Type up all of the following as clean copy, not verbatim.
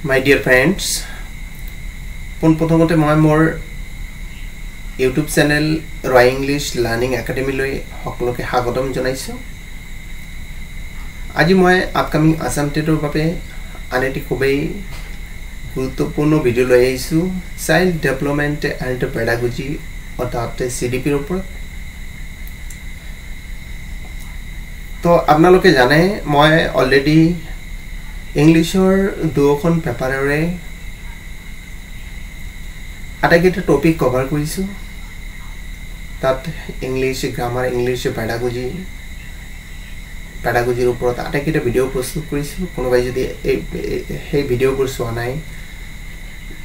My dear friends, পোনপ্ৰথমতে মই মোৰ YouTube channel ৰয় English learning academy লৈ সকলোকে স্বাগতম জনাইছো। আজি মই আপকামিং আসাম টেটৰ বাবে আনেটি খুবেই গুৰুত্বপূৰ্ণ ভিডিঅ' লৈ আহিছো চাইল্ড ডেভেলপমেন্ট এণ্ড পেডাগজি অৰ্থাৎ CDPৰ ওপৰত। তো আপোনালোকে জানে মই অলৰেডি ইংলিছৰ দুখন পেপাৰৰে আটাইকেইটা টপিক কভাৰ কৰিছো। তাত ইংলিছ গ্ৰামাৰ, ইংলিছ পেডাগজিৰ ওপৰত আটাইকেইটা ভিডিঅ' প্ৰস্তুত কৰিছো। কোনোবাই যদি সেই ভিডিঅ'বোৰ চোৱা নাই,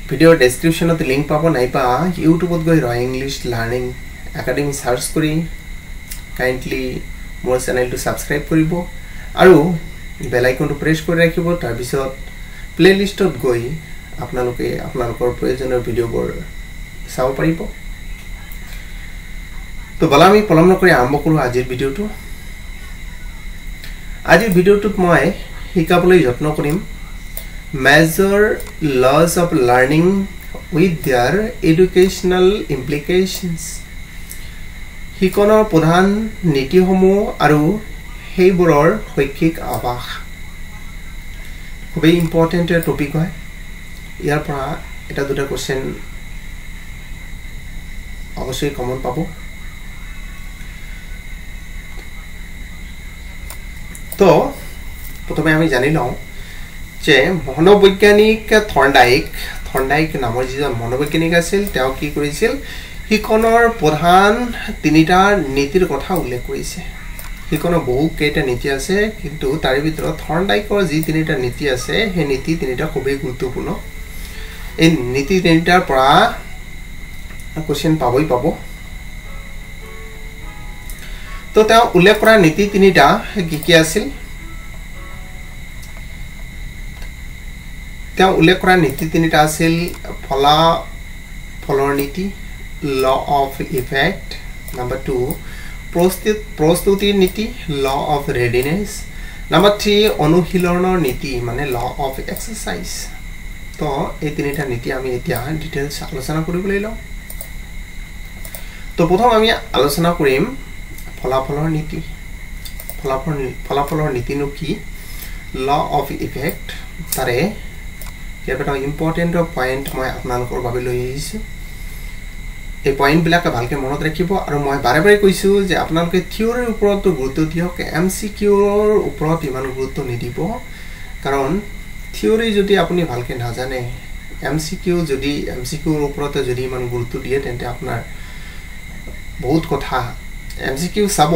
ভিডিঅ'ৰ ডেছক্ৰিপশ্যনত লিংক পাব, নাইবা ইউটিউবত গৈ ৰয় ইংলিছ লাৰ্নিং একাডেমি চাৰ্চ কৰি কাইণ্ডলি মোৰ চেনেলটো ছাবস্ক্ৰাইব কৰিব আৰু বেল আইকনটো প্ৰেছ কৰি ৰাখিব। তাৰপিছত প্লেলিষ্টত গৈ আপোনালোকে আপোনালোকৰ প্ৰয়োজনীয় ভিডিঅ'বোৰ চাব পাৰিব। তো বলা আমি পলম নকৰি আৰম্ভ কৰোঁ আজিৰ ভিডিঅ'টো। আজিৰ ভিডিঅ'টোত মই শিকাবলৈ যত্ন কৰিম major laws of learning with their educational implications, শিকনৰ প্ৰধান নীতিসমূহ আৰু সেইবোৰৰ শৈক্ষিক আৱাস। খুবেই ইম্পৰ্টেণ্ট টপিক হয়। ইয়াৰ পৰা এটা দুটা কোৱেশ্চন অৱশ্যই কমন পাব। তো প্ৰথমে আমি জানি লওঁ যে মনোবৈজ্ঞানিক থৰ্ণ্ডাইক নামৰ যিজন মনোবৈজ্ঞানিক আছিল, তেওঁ কি কৰিছিল, শিকনৰ প্ৰধান তিনিটা নীতিৰ কথা উল্লেখ কৰিছে। শিকনৰ বহু কেইটা নীতি আছে, কিন্তু তাৰে ভিতৰত থৰ্ণ্ডাইকৰ যি তিনিটা নীতি আছে সেই নীতি তিনিটা খুবেই গুৰুত্বপূৰ্ণ। এই নীতি তিনিটাৰ পৰা কোৱেশ্চন পাবই পাব। তো তেওঁ উল্লেখ কৰা নীতি তিনিটা কি কি আছিল? তেওঁ উল্লেখ কৰা নীতি তিনিটা আছিল ফলাফলৰ নীতি, ল অফ ইফেক্ট, নাম্বাৰ 2 প্ৰস্তুতিৰ নীতি, ল অফ ৰেডিনেছ, নাম্বাৰ 3 অনুশীলনৰ নীতি মানে ল অফ এক্সাৰচাইজ। তো এই তিনিটা নীতি আমি এতিয়া ডিটেইলছ আলোচনা কৰিবলৈ লওঁ। তো প্ৰথম আমি আলোচনা কৰিম ফলাফলৰ নীতি। ফলাফলৰ নীতিনো কি? Law of effect. তাৰে কেইবাটা ইম্পৰ্টেণ্ট পইণ্ট মই আপোনালোকৰ বাবে লৈ আহিছোঁ। এই পইণ্টবিলাক ভালকৈ মনত ৰাখিব। আৰু মই বাৰে বাৰে কৈছোঁ যে আপোনালোকে থিয়ৰীৰ ওপৰতো গুৰুত্ব দিয়ক, MCQৰ ওপৰত ইমান গুৰুত্ব নিদিব। কাৰণ থিয়ৰী যদি আপুনি ভালকৈ নাজানে, MCQৰ ওপৰতে যদি ইমান গুৰুত্ব দিয়ে, তেন্তে আপোনাৰ বহুত কথা MCQ চাব,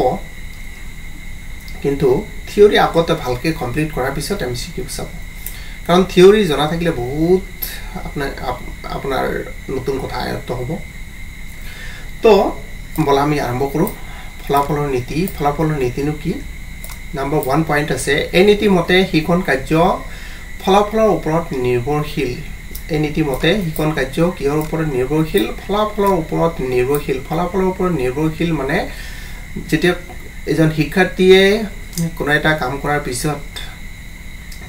কিন্তু থিয়ৰী আগতে ভালকৈ কমপ্লিট কৰাৰ পিছত MCQ চাব। কাৰণ থিয়ৰী জনা থাকিলে বহুত আপোনাৰ নতুন কথা আয়ত্ত হ'ব। তো বলা আমি আৰম্ভ কৰোঁ ফলাফলৰ নীতি। ফলাফলৰ নীতিনো কি? নাম্বাৰ 1 পইণ্ট আছে, এই নীতি মতে শিক্ষণ কাৰ্য ফলাফলৰ ওপৰত নিৰ্ভৰশীল। এই নীতি মতে শিক্ষণ কাৰ্য কিহৰ ওপৰত নিৰ্ভৰশীল? ফলাফলৰ ওপৰত নিৰ্ভৰশীল। ফলাফলৰ ওপৰত নিৰ্ভৰশীল মানে যেতিয়া এজন শিক্ষাৰ্থীয়ে কোনো এটা কাম কৰাৰ পিছত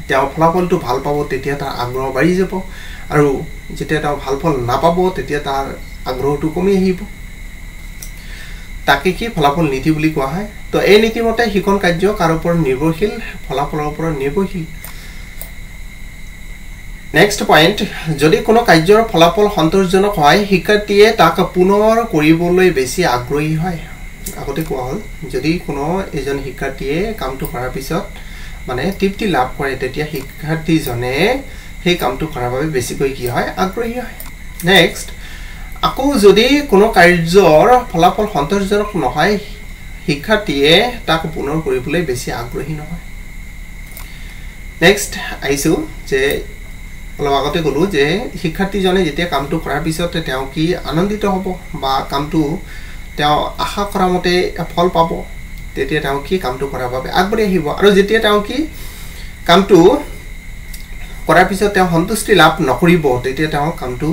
তেওঁ ফলাফলটো ভাল পাব, তেতিয়া তাৰ আগ্ৰহ বাঢ়ি যাব, আৰু যেতিয়া তেওঁ ভাল ফল নাপাব তেতিয়া তাৰ আগ্ৰহটো কমি আহিব। তাকে কি ফলাফল নীতি বুলি কোৱা হয়। তো এই নীতিমতে শিক্ষণ কাৰ্য কাৰ ওপৰত নিৰ্ভৰশীল? ফলাফলৰ ওপৰত নিৰ্ভৰশীল। নেক্সট পইণ্ট, যদি কোনো কাৰ্যৰ ফলাফল সন্তোষজনক হয়, শিক্ষাৰ্থীয়ে তাক পুনৰ কৰিবলৈ বেছি আগ্ৰহী হয়। আগতে কোৱা হ'ল, যদি কোনো এজন শিক্ষাৰ্থীয়ে কামটো কৰাৰ পিছত মানে তৃপ্তি লাভ কৰে, তেতিয়া শিক্ষাৰ্থীজনে সেই কামটো কৰাৰ বাবে বেছিকৈ কি হয়? আগ্ৰহী হয়। নেক্সট, আকৌ যদি কোনো কাৰ্যৰ ফলাফল সন্তোষজনক নহয়, শিক্ষাৰ্থীয়ে তাক পুনৰ কৰিবলৈ বেছি আগ্ৰহী নহয়। নেক্সট আহিছোঁ যে অলপ আগতে ক'লোঁ যে শিক্ষাৰ্থীজনে যেতিয়া কামটো কৰাৰ পিছত তেওঁ কি আনন্দিত হ'ব বা কামটো তেওঁ আশা কৰা মতে ফল পাব, তেতিয়া তেওঁ কি কামটো কৰাৰ বাবে আগবাঢ়ি আহিব। আৰু যেতিয়া তেওঁ কি কামটো কৰাৰ পিছত তেওঁ সন্তুষ্টি লাভ নকৰিব, তেতিয়া তেওঁ কামটো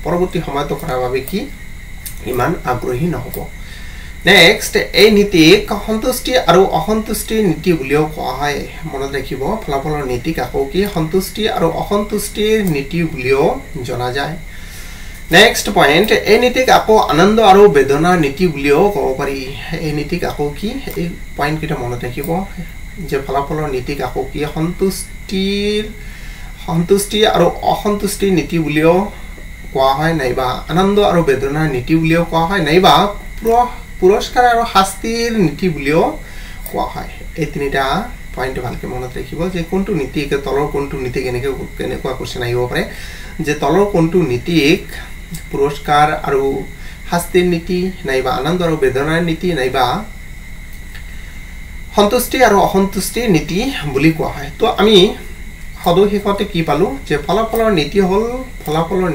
পৰৱৰ্তী সময়তো কৰাৰ বাবে কি ইমান আগ্ৰহী নহ'ব। নেক্সট এই নীতিক সন্তুষ্টি আৰু অসন্তুষ্টি নীতি বুলিও কোৱা হয় মনত ৰাখিব ফলাফলৰ নীতিক আকৌ কি সন্তুষ্টি আৰু অসন্তুষ্টিৰ নীতি বুলিও জনা যায় নেক্সট পয়েন্ট এই নীতিক আকৌ আনন্দ আৰু বেদনাৰ নীতি বুলিও ক'ব পাৰি এই নীতিক আকৌ কি এই পয়েন্ট কিটা মনত ৰাখিব যে ফলাফলৰ নীতিক আকৌ কি সন্তুষ্টি আৰু অসন্তুষ্টিৰ নীতি বুলিও কোৱা হয় নাইবা আনন্দ আৰু বেদনাৰ নীতি বুলিও কোৱা হয় নাইবা পুৰস্কাৰ আৰু শাস্তিৰ নীতি বুলিও কোৱা হয় এই তিনিটা পয়েন্ট ভালকে মনত ৰাখিব যে কোনটো নীতিক তলৰ কোনটো নীতিক কেনেকুৱা কোশ্চেন আহিব পাৰে যে তলৰ কোনটো নীতিক পুৰস্কাৰ আৰু শাস্তিৰ নীতি নাইবা আনন্দ আৰু বেদনাৰ নীতি নাইবা সন্তুষ্টি আৰু অসন্তুষ্টিৰ নীতি বুলি কোৱা হয় তো আমি সদৌ শেষতে কি পালো যে ফলাফলৰ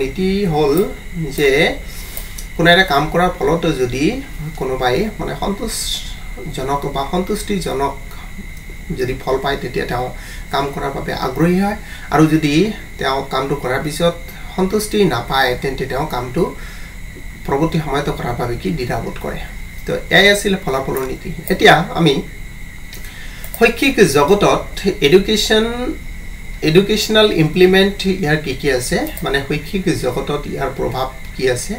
নীতি হল যে কোনো এটা কাম কৰাৰ ফলত যদি কোনোবাই মানে সন্তোষজনক বা সন্তুষ্টিজনক যদি ফল পায় তেতিয়া তেওঁ কাম কৰাৰ বাবে আগ্ৰহী হয় আৰু যদি তেওঁ কামটো কৰাৰ পিছত সন্তুষ্টি নাপায় তেন্তে তেওঁ কামটো পৰৱৰ্তী সময়ত কৰাৰ বাবে কি দ্বিধাবোধ কৰে তো এই আছিল ফলাফলৰ নীতি এতিয়া আমি শৈক্ষিক জগতত এডুকেশনাল ইমপ্লিমেন্ট ইয়াৰ কি আছে মানে শৈক্ষিক জগতত ইয়াৰ প্ৰভাৱ কি আছে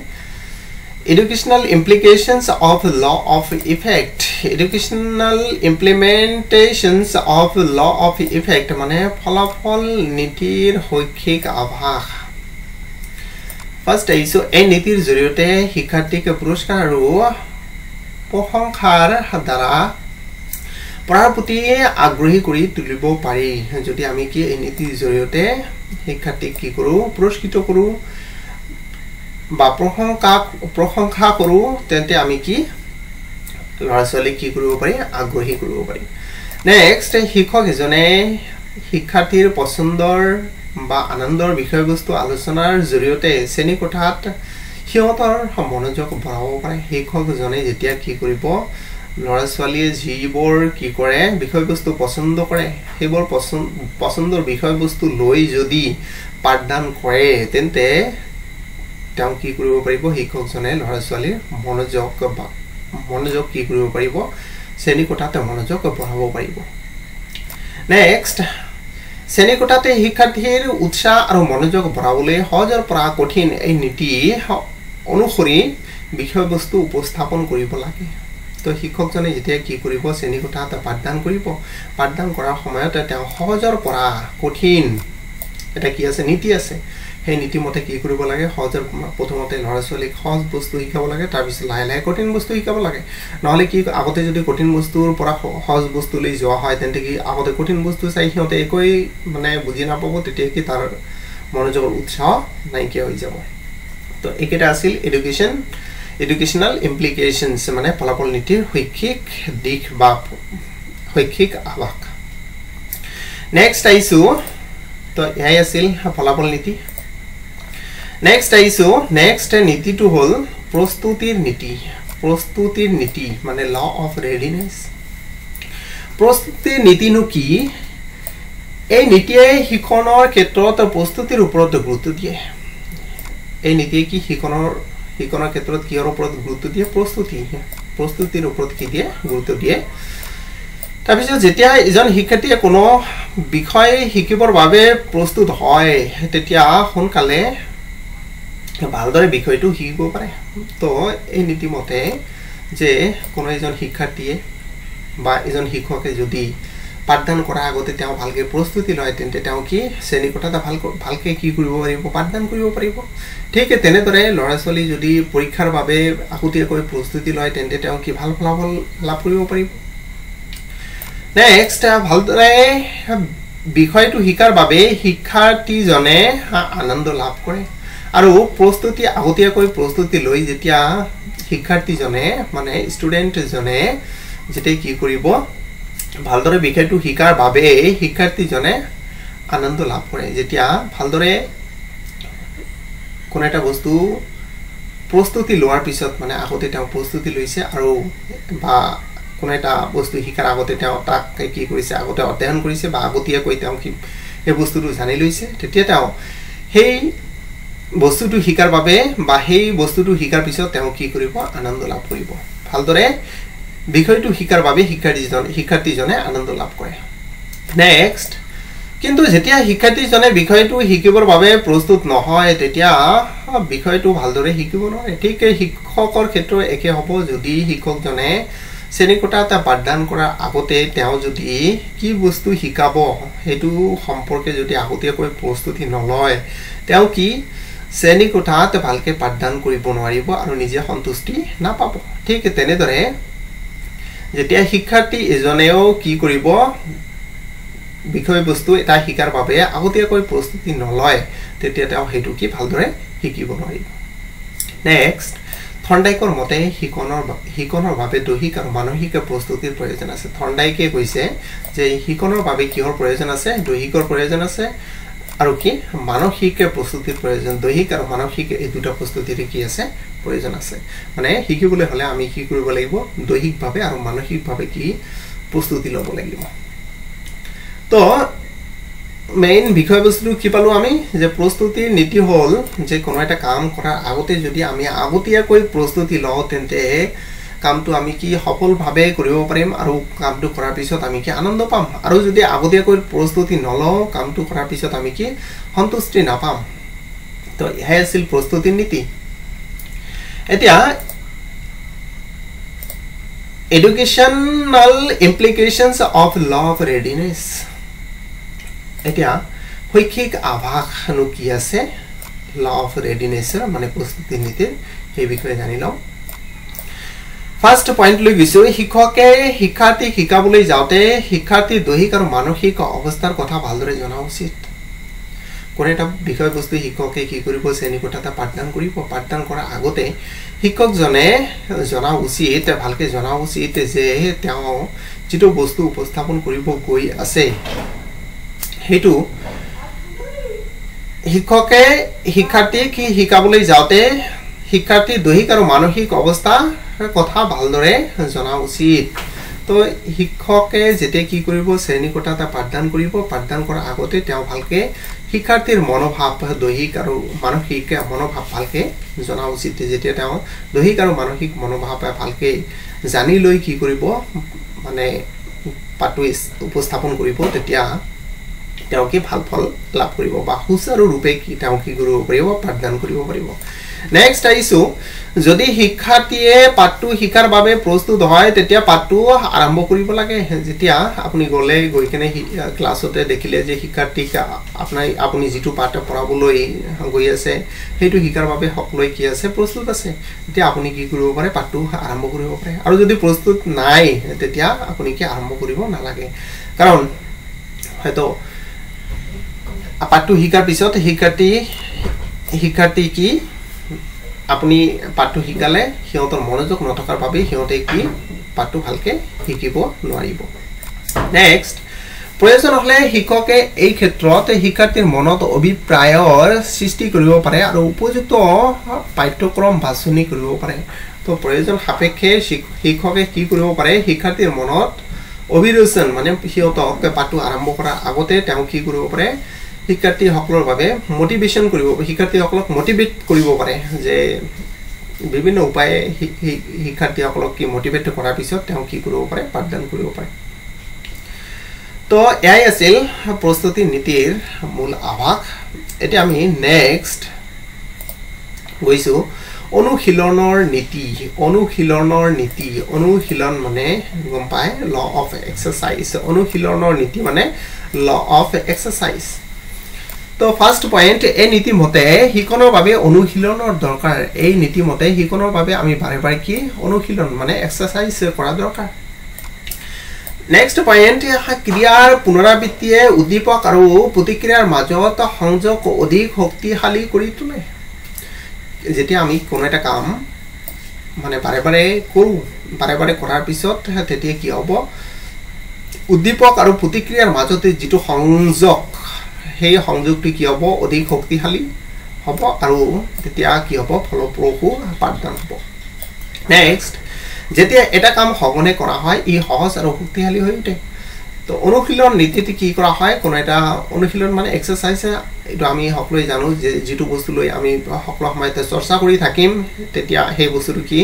Educational implications of law of effect educational implementations of law of effect মানে ফলাফল নীতিৰ শৈক্ষিক আভাস ফাৰ্স্ট আইছো এই নীতিৰ জৰিয়তে শিক্ষাৰ্থীক পুৰস্কাৰ আৰু প্ৰশংসাৰ দ্বাৰা পঢ়াৰ প্ৰতি আগ্ৰহী কৰি তুলিব পাৰি যদি আমি কি এই নীতিৰ জৰিয়তে শিক্ষাৰ্থীক কি কৰো পুৰস্কৃত কৰো বা প্ৰশংসা কৰো তেন্তে আমি কি লৰাছলি কি কৰিব পাৰি আগ্ৰহী কৰিব পাৰি নেক্সট শিক্ষক এজনে শিক্ষাৰ্থীৰ পছন্দৰ বা আনন্দৰ বিষয়বস্তু আলোচনাৰ জৰিয়তে শ্ৰেণী কোঠাত সিহঁতৰ মনোযোগ বঢ়াব পাৰে শিক্ষকজনে যেতিয়া কি কৰিব লৰাছলিয়ে যিবোৰ কি কৰে বিষয়বস্তু পছন্দ কৰে সেইবোৰ পছন্দৰ বিষয়বস্তু লৈ যদি পাঠদান কৰে তেন্তে তেওঁ কি কৰিব পাৰিব শিক্ষকজনে লৰাছলিৰ মনোযোগ কি কৰিব পাৰিব শ্ৰেণী কোঠাত মনোযোগ বঢ়াব পাৰিব নেক্সট শ্ৰেণী কোঠাতে শিক্ষাৰ্থীৰ উৎসাহ আৰু মনোযোগ বঢ়াবলৈ সহজৰ পৰা কঠিন এই নীতি অনুসৰি বিষয়বস্তু উপস্থাপন কৰিব লাগে তো শিক্ষকজনে যেতিয়া কি কৰিব শ্ৰেণী কোঠাত পাঠদান কৰাৰ সময়ত তেওঁ সহজৰ পৰা কঠিন এটা কি আছে নীতি আছে সেই নীতিমতে কি কৰিব লাগে সহজৰ প্ৰথমতে লৰাছলিক সহজ বস্তু শিকাব লাগে তাৰ পিছত লাহে কঠিন বস্তু শিকাব লাগে নহলে কি আগতে যদি কঠিন বস্তুৰ পৰা সহজ বস্তু লৈ যোৱা হয় তেন্তে কি আগতে কঠিন বস্তু চাই সিহঁতে একোই মানে বুজি নাপাব তেতিয়া কি তাৰ মনোযোগৰ উৎসাহ নাইকিয়া হৈ যাব তো একেটা আছিল এডুকেশনাল ইমপ্লিকেশনস মানে ফলাফল নীতিৰ শৈক্ষিক দিশ বা শৈক্ষিক আভাস নেক্সট আইছো তো এই আছিল ফলাফল নীতি নেক্সট আইছো নেক্সট নীতিটো হল প্ৰস্তুতিৰ নীতি মানে ল অফ ৰেডিনেস প্ৰস্তুতিৰ নীতিনো কি এই নীতিয়ে শিক্ষণৰ ক্ষেত্ৰত প্ৰস্তুতিৰ ওপৰত গুৰুত্ব দিয়ে এই নীতিয়ে কি শিক্ষণৰ ক্ষেত্ৰত কিহৰ ওপৰত গুৰুত্ব দিয়ে প্ৰস্তুতিৰ ওপৰত কি দিয়ে গুৰুত্ব দিয়ে তাৰপিছত যেতিয়া এজন শিক্ষাৰ্থীয়ে কোনো বিষয় শিকিবৰ বাবে প্ৰস্তুত হয় তেতিয়া সোনকালে ভালদৰে বিষয়টো শিকিব পাৰে তো এই নীতিমতে যে কোনো এজন শিক্ষাৰ্থীয়ে বা এজন শিক্ষকে যদি পাঠদান কৰাৰ আগতে তেওঁ ভালকৈ প্ৰস্তুতি লয় তেন্তে তেওঁ কি শ্ৰেণী কোঠাত ভালকৈ কি কৰিব পাৰিব পাঠদান কৰিব পাৰিব ঠিক তেনেদৰে লৰাছলি যদি পৰীক্ষাৰ বাবে আগতীয়াকৈ প্ৰস্তুতি লয় তেন্তে তেওঁ কি ভাল ফলাফল লাভ কৰিব পাৰিব নেক্সট ভালদৰে বিষয়টো শিকাৰ বাবে শিক্ষাৰ্থীজনে আনন্দ লাভ কৰে আৰু আগতীয়াকৈ প্ৰস্তুতি লৈ যেতিয়া শিক্ষাৰ্থীজনে মানে ষ্টুডেণ্টজনে যেতিয়া কি কৰিব ভালদৰে বিষয়টো শিকাৰ বাবে শিক্ষাৰ্থীজনে আনন্দ লাভ কৰে যেতিয়া ভালদৰে কোনো এটা বস্তু প্ৰস্তুতি লোৱাৰ পিছত মানে আগতে তেওঁ প্ৰস্তুতি লৈছে আৰু বা কোনো এটা বস্তু শিকাৰ আগতে তেওঁ তাক কি কৰিছে আগতে অধ্যয়ন কৰিছে বা আগতীয়াকৈ তেওঁ কি এই বস্তুটো জানি লৈছে তেতিয়া তেওঁ সেই বস্তুটো শিকাৰ বাবে বা সেই বস্তুটো শিকাৰ পিছত তেওঁ কি কৰিব আনন্দ লাভ কৰিব ভালদৰে বিষয়টো শিকাৰ বাবে শিক্ষাৰ্থীজনে আনন্দ লাভ কৰে নেক্সট কিন্তু যেতিয়া শিক্ষাৰ্থীজনে বিষয়টো শিকিবৰ বাবে প্ৰস্তুত নহয় তেতিয়া বিষয়টো ভালদৰে শিকিব নোৱাৰে ঠিক শিক্ষকৰ ক্ষেত্ৰত একে হ'ব যদি শিক্ষকজনে শ্ৰেণীকোঠাত পাঠদান কৰাৰ আগতে তেওঁ যদি কি বস্তু শিকাব হেতু সম্পৰ্কে যদি আগতীয়াকৈ প্ৰস্তুতি নলয় তেওঁ কি শ্ৰেণীকোঠাত ভালকৈ পাঠদান কৰিব নোৱাৰিব আৰু নিজে সন্তুষ্টি নাপাব ঠিক তেনেদৰে যেতিয়া শিক্ষাৰ্থী এজনেও কি কৰিব বিষয়বস্তু এটা শিকাৰ বাবে আগতীয়াকৈ প্ৰস্তুতি নলয় তেতিয়া তেওঁ হেতু কি ভালদৰে শিকিব নোৱাৰিব নেক্সট থৰ্নডাইকৰ মতে শিকনৰ বাবে দৈহিক আৰু মানসিক প্ৰস্তুতিৰ প্ৰয়োজন আছে থৰ্নডাইকে কৈছে যে শিকনৰ বাবে কিহৰ প্ৰয়োজন আছে দৈহিকৰ প্ৰয়োজন আছে আৰু কি মানসিক প্ৰস্তুতিৰ প্ৰয়োজন দৈহিক আৰু মানসিক এই দুটা প্ৰস্তুতিৰ কি আছে প্ৰয়োজন আছে মানে শিকিবলৈ হলে আমি কি কৰিব লাগিব দৈহিকভাৱে আৰু মানসিকভাৱে কি প্ৰস্তুতি ল'ব লাগিব তো মেইন বিষয়বস্তু কি পালো আমি যে প্ৰস্তুতিৰ নীতি হল যে কোনো এটা কাম কৰাৰ আগতে যদি আমি আগতীয়াকৈ প্ৰস্তুতি লওঁ তেন্তে কামটো আমি কি সফলভাৱে কৰিব পাৰিম আৰু কামটো কৰাৰ পিছত আমি কি আনন্দ পাম আৰু যদি আগতীয়াকৈ প্ৰস্তুতি নলওঁ কামটো কৰাৰ পিছত আমি কি সন্তুষ্টি নাপাম তো এয়াই আছিল প্ৰস্তুতিৰ নীতি এতিয়া educational implications of law of readiness এতিয়া শৈক্ষিক আভাসনো কি আছে law of readiness মানে প্ৰস্তুতি নীতিৰ এই বিষয়ে জানি লওঁ ফাৰ্স্ট পয়েন্ট লৈ গৈছো শিক্ষকে শিক্ষাৰ্থীক শিকাবলৈ যাওঁতে শিক্ষাৰ্থীৰ দৈহিক আৰু মানসিক অৱস্থাৰ কথা ভালদৰে জনা উচিত কোনে এটা বিষয়বস্তু শিক্ষকে কি কৰিব শ্ৰেণীকোঠাত পাঠদান কৰিব পাঠদান কৰাৰ আগতে শিক্ষকজনে জনা উচিত ভালকৈ জনা উচিত যে তেওঁ যিটো বস্তু উপস্থাপন কৰিব গৈ আছে হেতু শিক্ষকে শিক্ষাৰ্থীক শিকাবলৈ যাওঁতে শিক্ষাৰ্থীৰ দৈহিক আৰু মানসিক অৱস্থা কথা ভালদৰে জনা উচিত তো শিক্ষকে যেতে কি কৰিব শ্ৰেণীকোঠাত পাঠদান কৰিব পাঠদান কৰাৰ আগতে তেওঁ ভালকৈ শিক্ষাৰ্থীৰ মনোভাৱ দৈহিক আৰু মানসিক মনোভাৱ ভালকৈ জনা উচিত যেতিয়া তেওঁ দৈহিক আৰু মানসিক মনোভাৱ ভালকৈ জানি লৈ কি কৰিব মানে পাঠটো উপস্থাপন কৰিব তেতিয়া তেওঁ কি ভাল ফল লাভ কৰিব বা সুচাৰু ৰূপে কি তেওঁ কি কৰিব পাৰিব পাঠদান কৰিব পাৰিব নেক্সট আইছো যদি শিক্ষাৰ্থীয়ে পাঠটো শিকাৰ বাবে প্ৰস্তুত হয় তেতিয়া পাঠটো আৰম্ভ কৰিব লাগে যেতিয়া আপুনি গৈ কেনে ক্লাছতে দেখিলে যে শিক্ষাৰ্থীক আপুনি যিটো পাঠ পঢ়াবলৈ গৈ আছে সেইটো শিকাৰ বাবে সকলোৱে কি আছে প্ৰস্তুত আছে তেতিয়া আপুনি কি কৰিব পাৰে পাঠটো আৰম্ভ কৰিব পাৰে আৰু যদি প্ৰস্তুত নাই তেতিয়া আপুনি কি আৰম্ভ কৰিব নালাগে কাৰণ হয়তো পাঠটো শিকাৰ পিছত শিক্ষাৰ্থী কি আপুনি পাঠটো শিকালে সিহঁতৰ মনোযোগ নথকাৰ বাবে সিহঁতে কি পাঠটো ভালকৈ শিকিব নোৱাৰিব নেক্সট প্ৰয়োজন হলে শিক্ষকে এই ক্ষেত্ৰত শিক্ষাৰ্থীৰ মনত অভিপ্ৰায়ৰ সৃষ্টি কৰিব পাৰে আৰু উপযুক্ত পাঠ্যক্ৰম বাছনি কৰিব পাৰে তো প্ৰয়োজন সাপেক্ষে শিক্ষকে কি কৰিব পাৰে শিক্ষাৰ্থীৰ মনত অভিৰুচন মানে সিহঁতক পাঠটো আৰম্ভ কৰাৰ আগতে তেওঁ কি কৰিব পাৰে শিক্ষাৰ্থীসকলৰ বাবে মোটিভেশ্যন কৰিব শিক্ষাৰ্থীসকলক মোটিভেট কৰিব পাৰে যে বিভিন্ন উপায়ে শিক্ষাৰ্থীসকলক কি মোটিভেট কৰাৰ পিছত তেওঁ কি কৰিব পাৰে পাঠদান কৰিব পাৰে তো এয়াই আছিল প্ৰস্তুতি নীতিৰ মূল আভাস এতিয়া আমি নেক্সট গৈছো অনুশীলনৰ নীতি মানে গম পায় ল অফ এক্সাৰসাইজ অনুশীলনৰ নীতি মানে ল অফ এক্সাৰসাইজ তো ফাৰ্স্ট পয়েন্ট এই নীতি মতে শিকনৰ বাবে অনুশীলনৰ দৰকাৰ এই নীতি মতে শিকনৰ বাবে আমি বাৰে বাৰে কি অনুশীলন মানে এক্সাৰসাইজ কৰা দৰকাৰ নেক্সট পয়েন্ট ক্ৰিয়াৰ পুনৰাবৃত্তিয়ে উদ্দীপক আৰু প্ৰতিক্ৰিয়াৰ মাজত সংযোগ অধিক শক্তিশালী কৰি তোলে যেতিয়া আমি কোনো এটা কাম মানে বাৰে বাৰে কৰাৰ পিছত তেতিয়া কি হ'ব উদ্দীপক আৰু প্ৰতিক্ৰিয়াৰ মাজতে যিটো সংযোগ সেই সংযোগটো কি হ'ব অধিক শক্তিশালী হ'ব আৰু তেতিয়া কি হ'ব ফলপ্ৰসূ পাঠদান হ'ব নেক্সট যেতিয়া এটা কাম সঘনে কৰা হয় ই সহজ আৰু শক্তিশালী হৈ উঠে তো অনুশীলন নীতিটি কি কৰা হয় কোনো এটা অনুশীলন মানে এক্সাৰসাইজ এটা আমি সকলোৱে জানো যে যেটো বস্তু লৈ আমি সকলো সময়তে চৰ্চা কৰি থাকিম তেতিয়া সেই বস্তুটো কি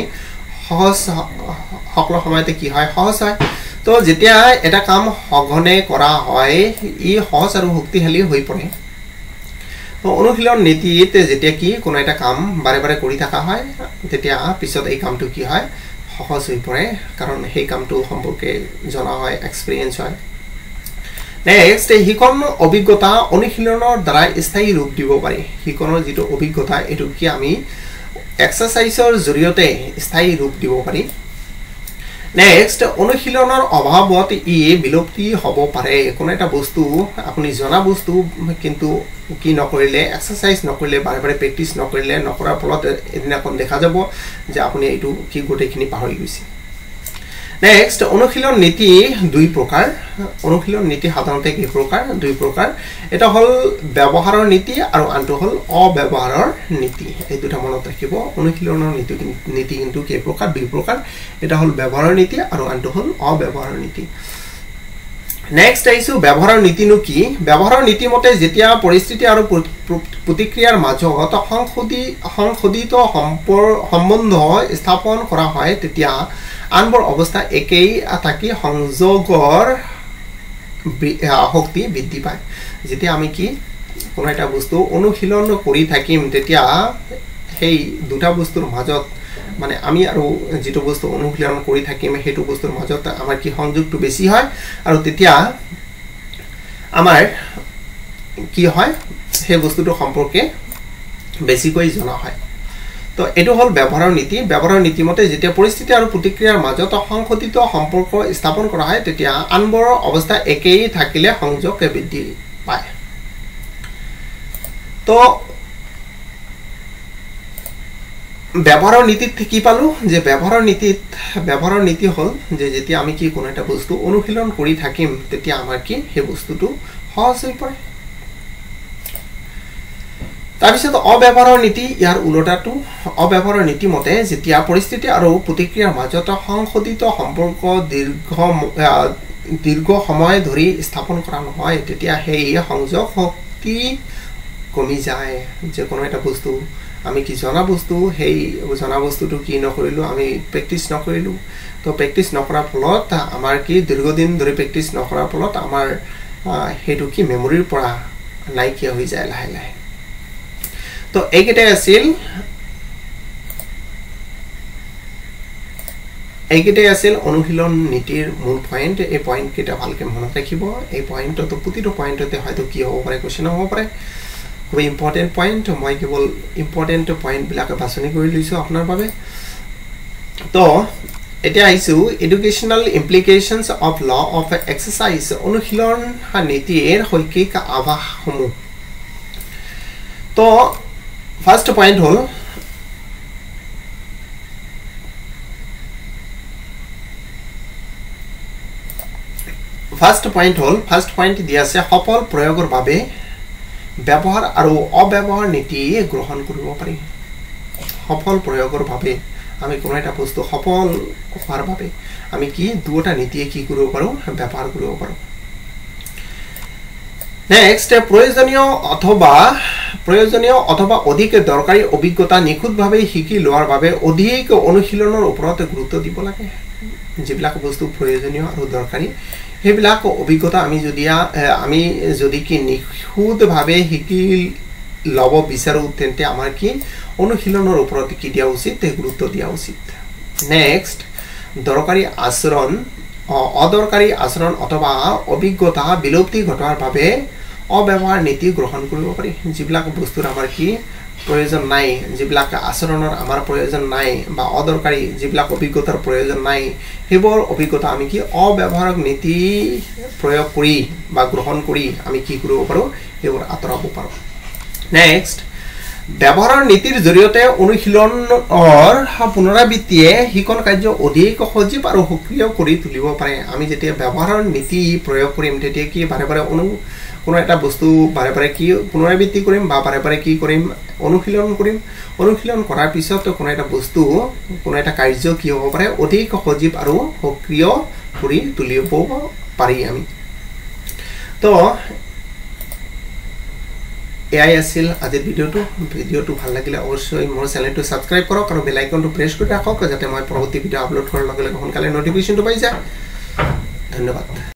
সহজ সকলো সময়তে কি হয় সহজ হয় তো যেতিয়া এটা কাম সঘনে কৰা হয় ই সহজ আৰু শক্তিশালী হৈ পৰে তো অনুশীলন নীতিতে যেতিয়া কি কোনো এটা কাম বাৰে বাৰে কৰি থকা হয় তেতিয়া পিছত এই কামটো কি হয় সহজ হৈ পৰে কাৰণ সেই কামটো সম্পৰ্কে জনা হয় এক্সপেৰিয়েন্স হয় নেক্সট হিকন অভিজ্ঞতা অনুশীলনৰ দ্বাৰা স্থায়ী ৰূপ দিব পাৰি হিকনৰ যেটো অভিজ্ঞতা এটো কি আমি এক্সাৰসাইজৰ জৰিয়তে স্থায়ী ৰূপ দিব পাৰি নেক্সট অনুশীলনৰ অভাৱত ই বিলুপ্তি হ'ব পাৰে কোনো এটা বস্তু আপুনি জনা বস্তু কিন্তু কি নকৰিলে এক্সাৰসাইজ নকৰিলে বাৰে বাৰে প্ৰেক্টিস নকৰিলে নকৰাৰ ফলত এদিনাখন দেখা যাব যে আপুনি এইটো কি গোটেইখিনি পাহৰি গৈছে নেক্সট অনুশীলন নীতি দুই প্ৰকাৰ অনুশীলন নীতি সাধাৰণতে কি প্ৰকাৰ দুই প্ৰকাৰ এটা হল ব্যৱহাৰৰ নীতি আৰু আনটো হল অব্যৱহাৰৰ নীতি এই দুটা মনত ৰাখিব অনুশীলনৰ নীতি কিন্তু কি প্ৰকাৰ দুই প্ৰকাৰ এটা হল ব্যৱহাৰৰ নীতি আৰু আনটো হল অব্যৱহাৰৰ নীতি নেক্সট আইছো ব্যৱহাৰৰ নীতিনো কি ব্যৱহাৰৰ নীতি মতে যেতিয়া পৰিস্থিতি আৰু প্ৰতিক্ৰিয়াৰ মাজত সংশোধিত সম্বন্ধ স্থাপন কৰা হয় তেতিয়া আনবৰ অৱস্থা একেই থাকি সংযোগৰ শক্তি বৃদ্ধি পায় যেতিয়া আমি কি কোনো এটা বস্তু অনুশীলন কৰি থাকিম তেতিয়া সেই দুটা বস্তুৰ মাজত মানে আমি আৰু যেটো বস্তু অনুশীলন কৰি থাকিম হেতু বস্তুৰ মাজত আমাৰ কি সংযোগটো বেছি হয় আৰু তেতিয়া আমাৰ কি হয় সেই বস্তুটো সম্পৰ্কে বেছিকৈ জনা হয় তো এটো হল ব্যৱহাৰৰ নীতি মতে যেতিয়া পৰিস্থিতি আৰু প্ৰতিক্ৰিয়াৰ মাজত সংশোধিত সম্পৰ্ক স্থাপন কৰা হয় তেতিয়া আনবৰ অৱস্থা একেই থাকিলে সংযোগ বৃদ্ধি পায় তো ব্যৱহাৰৰ নীতিত কি পালো যে ব্যৱহাৰৰ নীতি হল যে যেতিয়া আমি কি কোনো এটা বস্তু অনুশীলন কৰি থাকিম তেতিয়া আমাৰ কি সেই বস্তুটো সহজ হৈ পৰে তাৰপিছত অব্যৱহাৰৰ নীতি ইয়াৰ উলটাটো অব্যৱহাৰৰ নীতি মতে যেতিয়া পৰিস্থিতি আৰু প্ৰতিক্ৰিয়াৰ মাজত সংশোধিত সম্পৰ্ক দীৰ্ঘ সময় ধৰি স্থাপন কৰা নহয় তেতিয়া সেই সংযোগ শক্তি কমি যায় যে কোনো এটা বস্তু আমি কি জনা বস্তু সেই জনা বস্তুটো কি নকৰিলো আমি প্ৰেক্টিস নকৰিলো তো প্ৰেক্টিস নকৰাৰ ফলত আমাৰ কি দীৰ্ঘদিন ধৰি প্ৰেক্টিস নকৰাৰ ফলত আমাৰ হেতু কি মেমৰিৰ পৰা নাইকিয়া হৈ যায় লাহে লাহে তো এইকেইটাই আছিল অনুশীলন নীতিৰ মূল পয়েন্ট এই পয়েন্ট কেইটা ভালকে মনত ৰাখিব এই পয়েন্টটো প্ৰতিটো পয়েন্টতে হয়তো কি হ'ব পাৰে কোৱেশ্চন হ'ব পাৰে খুব ইম্পৰ্টেন্ট পয়েন্ট মই কেৱল ইম্পৰ্টেন্ট পয়েন্ট বিলাক বাছনি কৰি লৈছো আপোনাৰ বাবে তো এতিয়া আইছো educational implications of law of exercise অনুশীলন নীতিৰ শৈক্ষিক আভাসসমূহ তো ফাৰ্স্ট পয়েন্ট হল ফাৰ্স্ট পয়েন্ট দিয়া আছে সফল প্ৰয়োগৰ বাবে ব্যৱহাৰ আৰু অব্যৱহাৰ নীতি গ্ৰহণ কৰিব পাৰি সফল প্ৰয়োগৰ বাবে আমি কোনো এটা বস্তু সফল হোৱাৰ বাবে আমি কি দুটা নীতি কি কৰিব পাৰো ব্যৱহাৰ কৰিব পাৰো নেক্সট প্ৰয়োজনীয় অথবা অধিক দৰকাৰী অভিজ্ঞতা নিখুঁতভাৱে শিকি লোৱাৰ বাবে অধিক অনুশীলনৰ ওপৰত গুৰুত্ব দিব লাগে যিবিলাক বস্তু প্ৰয়োজনীয় আৰু দৰকাৰী হেবিলাক অভিজ্ঞতা আমি যদি কি নিখুঁতভাৱে শিকি লব বিচাৰো তেন্তে আমাৰ কি অনুশীলনৰ ওপৰত কি দিয়া উচিত গুৰুত্ব দিয়া উচিত নেক্সট অদৰকাৰী আচৰণ অথবা অভিজ্ঞতা বিলুপ্তি ঘটাৰ বাবে অব্যৱহাৰ নীতি গ্ৰহণ কৰিব পাৰি যিবিলাক বস্তুৰ আমাৰ কি প্ৰয়োজন নাই যিবিলাক আচৰণৰ আমাৰ প্ৰয়োজন নাই বা অদৰকাৰী যিবিলাক অভিজ্ঞতাৰ প্ৰয়োজন নাই হেবৰ অভিজ্ঞতা আমি কি অব্যৱহাৰক নীতি প্ৰয়োগ কৰি বা গ্ৰহণ কৰি আমি কি কৰিব পাৰো হেবৰ আতৰাব পাৰো নেক্সট ব্যৱহাৰৰ নীতিৰ জৰিয়তে অনুশীলনৰ পুনৰাবৃত্তিয়ে শিকন কাৰ্য অধিক সজীৱ আৰু সক্ৰিয় কৰি তুলিব পাৰে আমি যেতিয়া ব্যৱহাৰৰ নীতি প্ৰয়োগ কৰিম তেতিয়া কি বাৰে বাৰে কোনো এটা বস্তু বাৰে বাৰে কি পুনৰাবৃত্তি কৰিম বা বাৰে বাৰে কি কৰিম অনুশীলন কৰাৰ পিছত কোনো এটা বস্তু কোনো এটা কাৰ্য কি হ'ব পাৰে অধিক সজীৱ আৰু সক্ৰিয় কৰি তুলিব পাৰি আমি তো এআই আছিল আজিৰ ভিডিঅ'টো ভাল লাগিলে অৱশ্যই মোৰ চেনেলটো সাবস্ক্ৰাইব কৰক আৰু বেল আইকনটো প্ৰেছ কৰি ৰাখক যাতে মই পৰৱৰ্তী ভিডিঅ' আপলোড কৰাৰ লগে লগে সোনকালে নটিফিকেশ্যনটো পাই যায় ধন্যবাদ